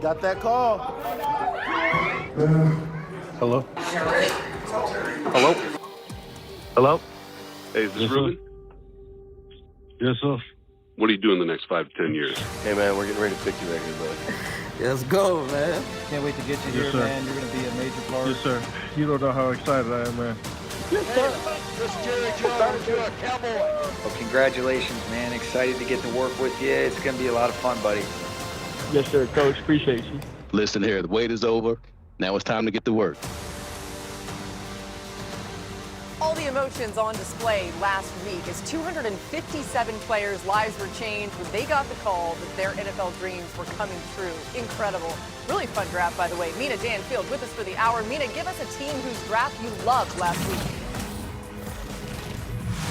Got that call. Hello? Hello? Hello? Hey, is this Yes, Ruben? Yes, sir. What are you doing the next 5 to 10 years? Hey, man, we're getting ready to pick you back here, bud. Let's go, man. Can't wait to get you Yes, here, sir. man. You're going to be a major part. Yes, sir. You don't know how excited I am, man. Well, congratulations, man. Excited to get to work with you. It's going to be a lot of fun, buddy. Yes, sir, Coach. Appreciate you. Listen here, the wait is over. Now it's time to get to work. All the emotions on display last week as 257 players' lives were changed when they got the call that their NFL dreams were coming true. Incredible. Really fun draft, by the way. Mina Danfield with us for the hour. Mina, give us a team whose draft you loved last week.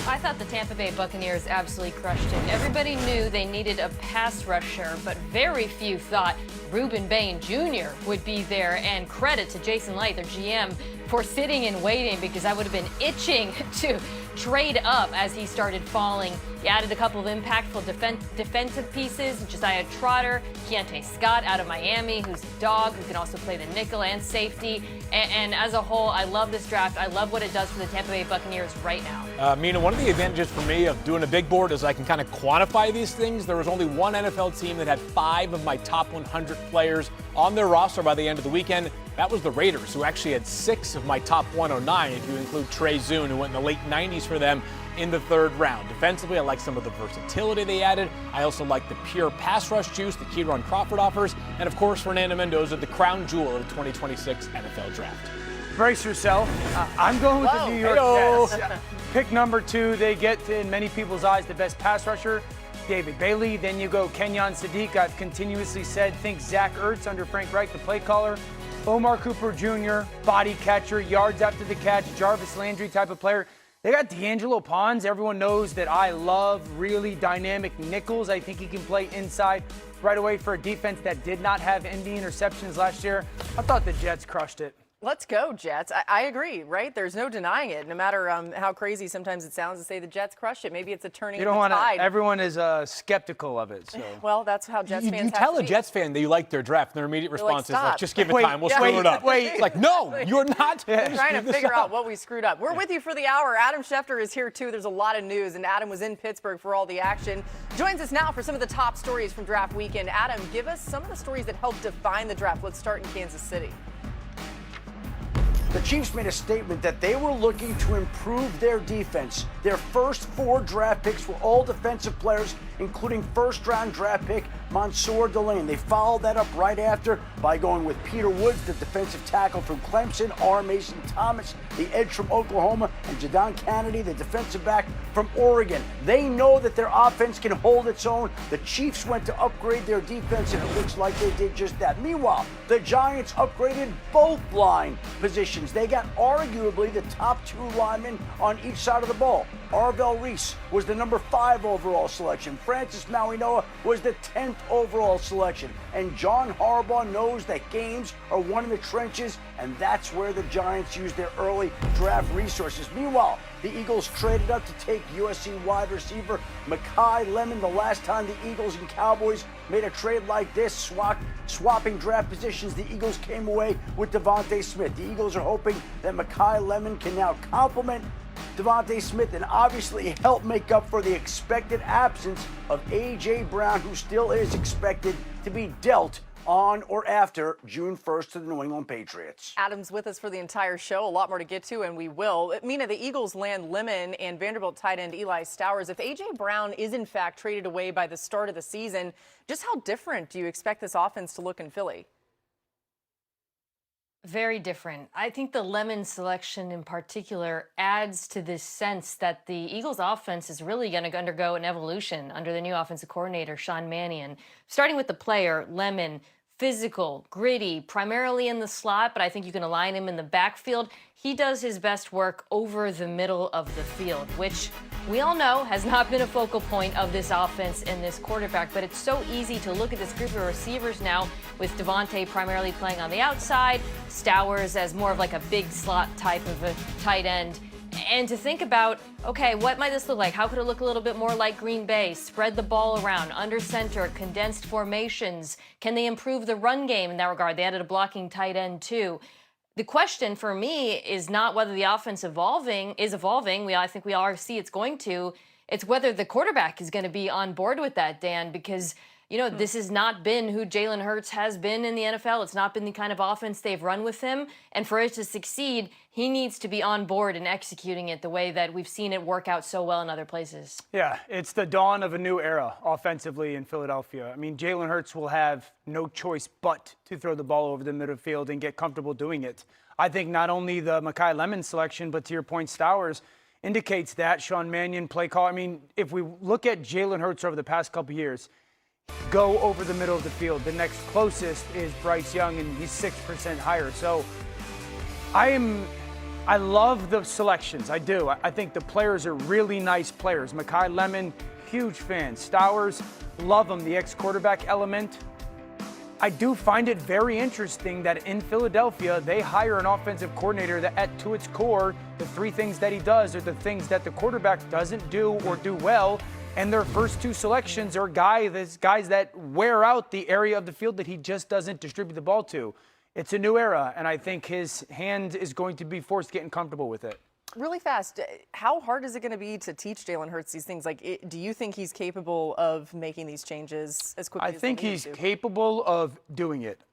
I thought the Tampa Bay Buccaneers absolutely crushed it. Everybody knew they needed a pass rusher, but very few thought Reuben Bain Jr. would be there. And credit to Jason Light, their GM, for sitting and waiting, because I would have been itching to trade up as he started falling. He added a couple of impactful defensive pieces, Josiah Trotter, Keontae Scott out of Miami, who's a dog, who can also play the nickel and safety. And as a whole, I love this draft. I love what it does for the Tampa Bay Buccaneers right now. Mina, one of the advantages for me of doing a big board is I can kind of quantify these things. There was only one NFL team that had 5 of my top 100 players on their roster by the end of the weekend. That was the Raiders, who actually had 6 of my top 109, if you include Trey Zune, who went in the late 90s for them in the 3rd round. Defensively, I like some of the versatility they added. I also like the pure pass rush juice that Kieran Crawford offers. And of course, Fernando Mendoza, the crown jewel of the 2026 NFL Draft. Brace yourself. I'm going with the New York Jets. Pick number 2. They get, in many people's eyes, the best pass rusher, David Bailey. Then you go Kenyon Sadiq. I've continuously said, think Zach Ertz under Frank Reich, the play caller. Omar Cooper Jr., body catcher, yards after the catch, Jarvis Landry type of player. They got D'Angelo Pons. Everyone knows that I love really dynamic nickels. I think he can play inside right away for a defense that did not have any interceptions last year. I thought the Jets crushed it. Let's go, Jets. I agree, right? There's no denying it. No matter how crazy sometimes it sounds to say the Jets crushed it. Maybe it's a turning You don't of the want tide. to. Everyone is skeptical of it. So. Well, that's how Jets fans You have tell to a be. Jets fan that you like their draft, and their immediate response is like, just give it time. We'll screw it up. Wait. It's like, no, you're not. We're trying to figure out what we screwed up. We're with you for the hour. Adam Schefter is here, too. There's a lot of news, and Adam was in Pittsburgh for all the action. Joins us now for some of the top stories from draft weekend. Adam, give us some of the stories that helped define the draft. Let's start in Kansas City. The Chiefs made a statement that they were looking to improve their defense. Their first 4 draft picks were all defensive players, including first-round draft pick Mansour Delane. They followed that up right after by going with Peter Woods, the defensive tackle from Clemson, R. Mason Thomas, the edge from Oklahoma, and Jadon Kennedy, the defensive back from Oregon. They know that their offense can hold its own. The Chiefs went to upgrade their defense, and it looks like they did just that. Meanwhile, the Giants upgraded both line positions. They got arguably the top 2 linemen on each side of the ball. Arvell Reese was the number 5 overall selection. Francis Mauigoa was the 10th overall selection. And John Harbaugh knows that games are won in the trenches, and that's where the Giants use their early draft resources. Meanwhile, the Eagles traded up to take USC wide receiver Makai Lemon. The last time the Eagles and Cowboys made a trade like this, swapping draft positions, the Eagles came away with Devontae Smith. The Eagles are hoping that Makai Lemon can now complement Devontae Smith and obviously help make up for the expected absence of A.J. Brown, who still is expected to be dealt on or after June 1st to the New England Patriots. Adam's with us for the entire show. A lot more to get to, and we will. Mina, the Eagles land Lemon and Vanderbilt tight end Eli Stowers. If A.J. Brown is in fact traded away by the start of the season, just how different do you expect this offense to look in Philly? Very different. I think the Lemon selection in particular adds to this sense that the Eagles offense is really going to undergo an evolution under the new offensive coordinator, Sean Mannion. Starting with the player, Lemon, physical, gritty, primarily in the slot, but I think you can align him in the backfield. He does his best work over the middle of the field, which we all know has not been a focal point of this offense and this quarterback, but it's so easy to look at this group of receivers now with Devontae primarily playing on the outside, Stowers as more of like a big slot type of a tight end, And to think about, okay, what might this look like? How could it look a little bit more like Green Bay? Spread the ball around, under center, condensed formations. Can they improve the run game in that regard? They added a blocking tight end too. The question for me is not whether the offense is evolving. I think we all see it's going to. It's whether the quarterback is going to be on board with that, Dan, because, you know, this has not been who Jalen Hurts has been in the NFL. It's not been the kind of offense they've run with him. And for it to succeed, he needs to be on board and executing it the way that we've seen it work out so well in other places. Yeah, it's the dawn of a new era offensively in Philadelphia. I mean, Jalen Hurts will have no choice but to throw the ball over the middle field and get comfortable doing it. I think not only the Makai Lemon selection, but to your point, Stowers indicates that. Sean Mannion, play call. I mean, if we look at Jalen Hurts over the past couple years, go over the middle of the field. The next closest is Bryce Young, and he's 6% higher. So I love the selections. I do. I think the players are really nice players. Makai Lemon, huge fan. Stowers, love him, the ex-quarterback element. I do find it very interesting that in Philadelphia, they hire an offensive coordinator that, to its core, the three things that he does are the things that the quarterback doesn't do or do well. And their first two selections are guys that wear out the area of the field that he just doesn't distribute the ball to. It's a new era, and I think his hand is going to be forced getting comfortable with it. Really fast, how hard is it going to be to teach Jalen Hurts these things? Like, do you think he's capable of making these changes as quickly as I think they need he's to? capable of doing it.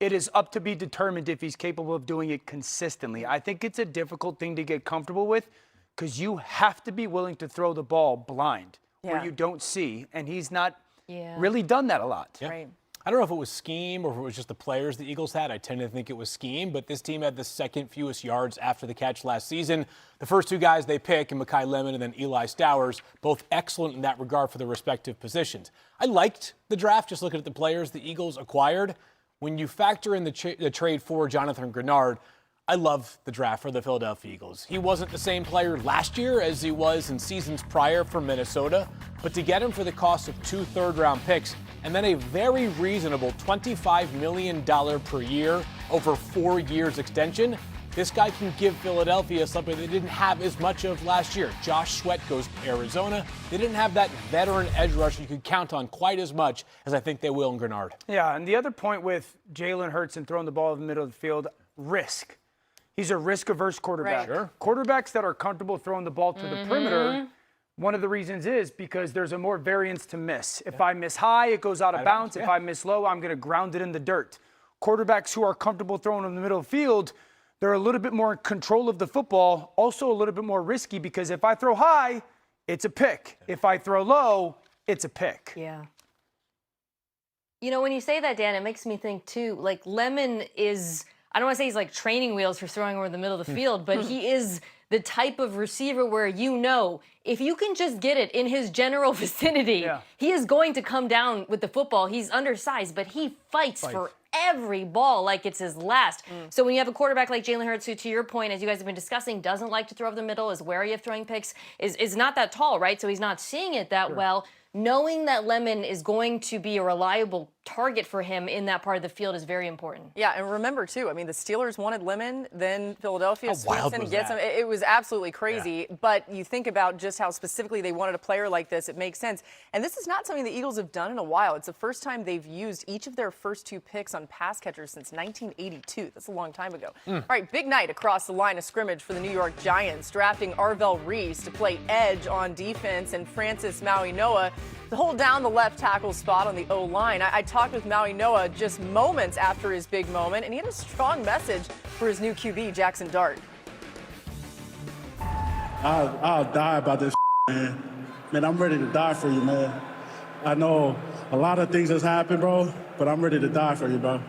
It is up to be determined if he's capable of doing it consistently. I think it's a difficult thing to get comfortable with because you have to be willing to throw the ball blind where you don't see, and he's not really done that a lot. Yeah. Right. I don't know if it was scheme or if it was just the players the Eagles had. I tend to think it was scheme, but this team had the second fewest yards after the catch last season. The first two guys they pick, Makai Lemon and then Eli Stowers, both excellent in that regard for their respective positions. I liked the draft, just looking at the players the Eagles acquired. When you factor in the trade for Jonathan Grenard, I love the draft for the Philadelphia Eagles. He wasn't the same player last year as he was in seasons prior for Minnesota, but to get him for the cost of 2 third-round picks and then a very reasonable $25 million per year over 4 years extension, this guy can give Philadelphia something they didn't have as much of last year. Josh Sweat goes to Arizona. They didn't have that veteran edge rusher you could count on quite as much as I think they will in Grenard. Yeah, and the other point with Jalen Hurts and throwing the ball in the middle of the field, risk. He's a risk-averse quarterback. Right. Sure. Quarterbacks that are comfortable throwing the ball to the perimeter, one of the reasons is because there's a more variance to miss. If I miss high, it goes out of bounds. If I miss low, I'm going to ground it in the dirt. Quarterbacks who are comfortable throwing in the middle of the field, they're a little bit more in control of the football, also a little bit more risky because if I throw high, it's a pick. If I throw low, it's a pick. Yeah. You know, when you say that, Dan, it makes me think, too, like Lemon is, I don't want to say he's like training wheels for throwing over the middle of the field, but he is the type of receiver where you know if you can just get it in his general vicinity, he is going to come down with the football. He's undersized, but he fights for every ball like it's his last. So when you have a quarterback like Jalen Hurts, who, to your point, as you guys have been discussing, doesn't like to throw over the middle, is wary of throwing picks, is not that tall, right? So he's not seeing it that well. Knowing that Lemon is going to be a reliable target for him in that part of the field is very important. Yeah, and remember, too, I mean, the Steelers wanted Lemon, then Philadelphia swoops in and gets him. that? It was absolutely crazy, but you think about just how specifically they wanted a player like this, it makes sense. And this is not something the Eagles have done in a while. It's the first time they've used each of their first 2 picks on pass catchers since 1982. That's a long time ago. All right, big night across the line of scrimmage for the New York Giants, drafting Arvell Reese to play edge on defense and Francis Maui-Noah to hold down the left tackle spot on the O-line. I talked with Maui-Noah just moments after his big moment, and he had a strong message for his new QB, Jackson Dart. I'll die about this, man. Man, I'm ready to die for you, man. I know a lot of things has happened, bro, but I'm ready to die for you, bro.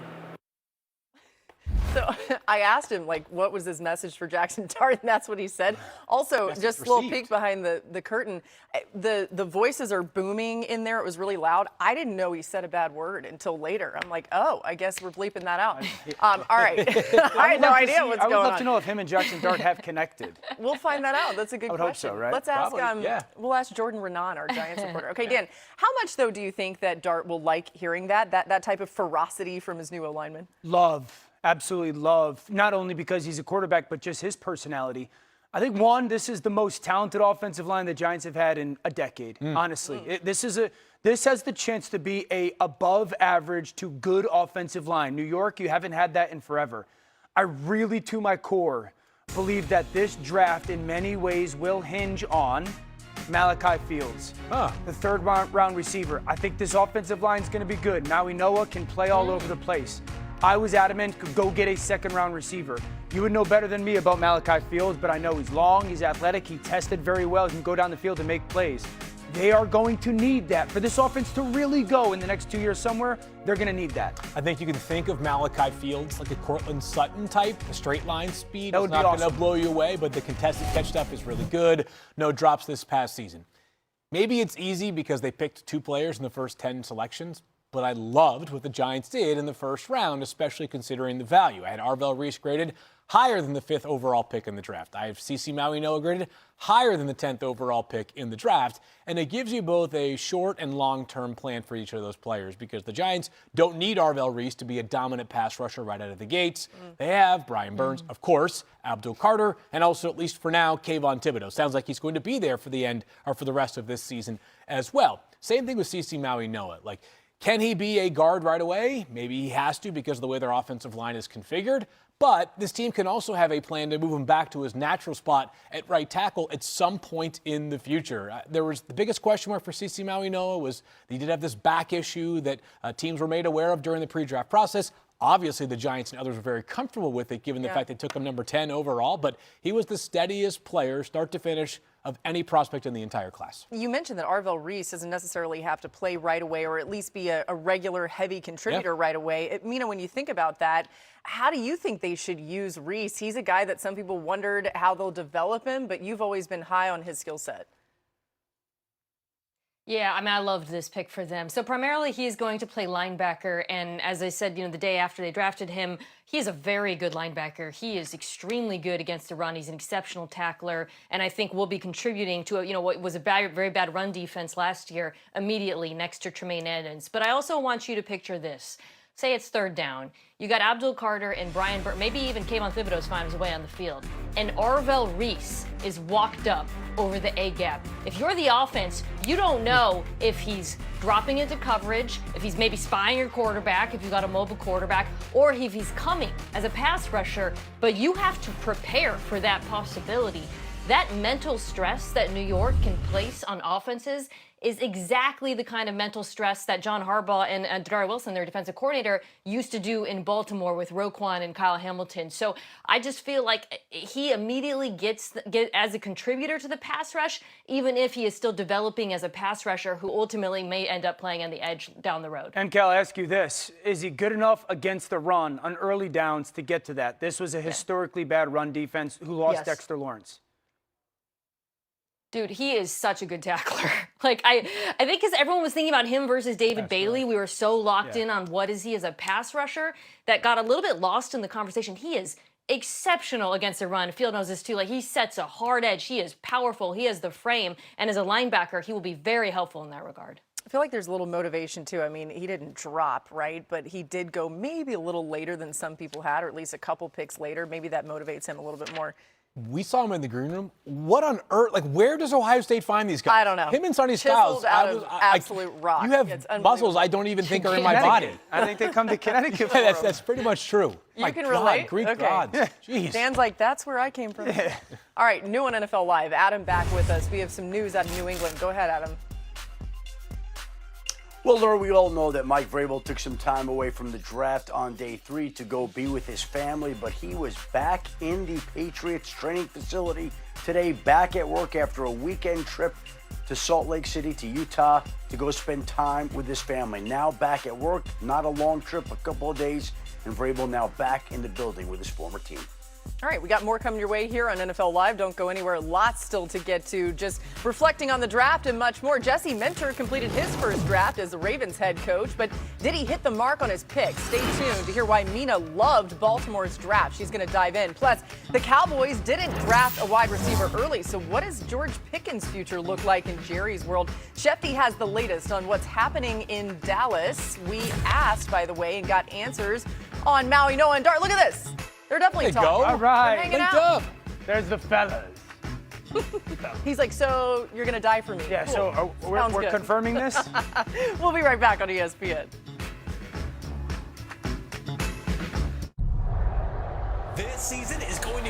So I asked him, like, what was his message for Jackson Dart, and that's what he said. Also, just a little peek behind the curtain. The voices are booming in there. It was really loud. I didn't know he said a bad word until later. I'm like, oh, I guess we're bleeping that out. All right. I had no idea what's going on. I would love to know if him and Jackson Dart have connected. We'll find that out. That's a good question. I would hope so, right? Let's ask, we'll ask Jordan Renan, our Giants reporter. Okay, Dan, how much, though, do you think that Dart will like hearing that type of ferocity from his new O-lineman? Love. Absolutely love, not only because he's a quarterback, but just his personality. I think, one, this is the most talented offensive line the Giants have had in a decade, honestly. This has the chance to be a above average to good offensive line. New York, you haven't had that in forever. I really, to my core, believe that this draft in many ways will hinge on Makai Fields, the third round receiver. I think this offensive line is going to be good. Maui Noah can play all over the place. I was adamant, could go get a second round receiver. You would know better than me about Makai Fields, but I know he's long, he's athletic, he tested very well, he can go down the field and make plays. They are going to need that. For this offense to really go in the next 2 years somewhere, they're going to need that. I think you can think of Makai Fields like a Cortland Sutton type. The straight line speed That is would be not going awesome. to blow you away, but the contested catch stuff is really good. No drops this past season. Maybe it's easy because they picked 2 players in the first 10 selections, but I loved what the Giants did in the first round, especially considering the value. I had Arvell Reese graded higher than the 5th overall pick in the draft. I have CeCe Maui Noah graded higher than the 10th overall pick in the draft. And it gives you both a short and long-term plan for each of those players because the Giants don't need Arvell Reese to be a dominant pass rusher right out of the gates. They have Brian Burns, of course, Abdul Carter, and also, at least for now, Kayvon Thibodeau. Sounds like he's going to be there for the end or for the rest of this season as well. Same thing with CeCe Maui Noah. Can he be a guard right away? Maybe he has to because of the way their offensive line is configured. But this team can also have a plan to move him back to his natural spot at right tackle at some point in the future. There was the biggest question mark for CeCe Maui Noah was he did have this back issue that teams were made aware of during the pre-draft process. Obviously, the Giants and others were very comfortable with it, given the fact they took him number 10 overall. But he was the steadiest player, start to finish, of any prospect in the entire class. You mentioned that Arvell Reese doesn't necessarily have to play right away or at least be a regular heavy contributor right away. Mina, when you think about that, how do you think they should use Reese? He's a guy that some people wondered how they'll develop him, but you've always been high on his skill set. Yeah, I mean, I loved this pick for them. So primarily he is going to play linebacker. And as I said, the day after they drafted him, he is a very good linebacker. He is extremely good against the run. He's an exceptional tackler. And I think will be contributing to what was a very bad run defense last year immediately next to Tremaine Edmonds. But I also want you to picture this. Say it's third down. You got Abdul Carter and Brian Burns, maybe even Kayvon Thibodeau's finds his way on the field. And Arvell Reese is walked up over the A-gap. If you're the offense, you don't know if he's dropping into coverage, if he's maybe spying your quarterback, if you've got a mobile quarterback, or if he's coming as a pass rusher, but you have to prepare for that possibility. That mental stress that New York can place on offenses is exactly the kind of mental stress that John Harbaugh and Dadari Wilson, their defensive coordinator, used to do in Baltimore with Roquan and Kyle Hamilton. So I just feel like he immediately gets as a contributor to the pass rush, even if he is still developing as a pass rusher who ultimately may end up playing on the edge down the road. And Cal, I ask you this. Is he good enough against the run on early downs to get to that? This was a historically bad run defense who lost Dexter Lawrence. Dude, he is such a good tackler. I think because everyone was thinking about him versus David Bailey, we were so locked in on what is he as a pass rusher that got a little bit lost in the conversation. He is exceptional against the run. Field knows this too. He sets a hard edge. He is powerful. He has the frame. And as a linebacker, he will be very helpful in that regard. I feel like there's a little motivation, too. I mean, he didn't drop, right? But he did go maybe a little later than some people had, or at least a couple picks later. Maybe that motivates him a little bit more. We saw him in the green room. What on earth? Where does Ohio State find these guys? I don't know. Him and Sonny Chiseled Styles. out of absolute rock. You have muscles I don't even think are in my body. I think they come to Connecticut for that's pretty much true. You can relate? Greek Okay. gods. Jeez. Dan's like, that's where I came from. All right, new on NFL Live. Adam back with us. We have some news out of New England. Go ahead, Adam. Well, Laura, we all know that Mike Vrabel took some time away from the draft on day 3 to go be with his family, but he was back in the Patriots training facility today, back at work after a weekend trip to Salt Lake City to Utah to go spend time with his family. Now back at work, not a long trip, a couple of days, and Vrabel now back in the building with his former team. All right, we got more coming your way here on NFL Live. Don't go anywhere. Lots still to get to. Just reflecting on the draft and much more. Jesse Minter completed his first draft as the Ravens head coach, but did he hit the mark on his pick? Stay tuned to hear why Mina loved Baltimore's draft. She's going to dive in. Plus, the Cowboys didn't draft a wide receiver early, so what does George Pickens' future look like in Jerry's world? Shefty has the latest on what's happening in Dallas. We asked, by the way, and got answers on Maui Noah and Dart. Look at this. They're definitely talking. All right. They're hanging out. There's the fellas. He's like, so you're going to die for me. Yeah, Cool. so we're Sounds good. confirming this? We'll be right back on ESPN. This season is going to